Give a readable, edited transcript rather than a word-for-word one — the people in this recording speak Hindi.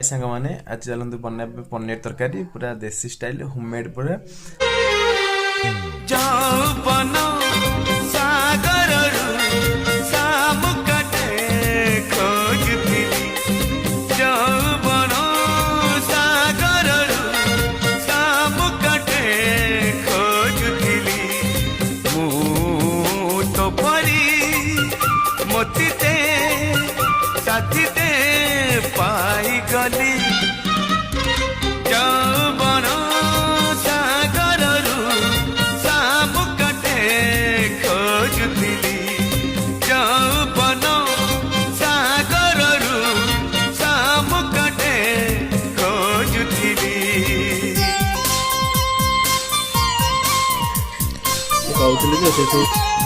सांग मैंने आज चलते बना पनीर तरकारी पूरा देसी स्टाइल होममेड पूरा मोतीते साथीते पाई गली जौवन सागररू शामुकटे खोजुथिली जौवन सागररू शामुकटे खोजुथिली कहते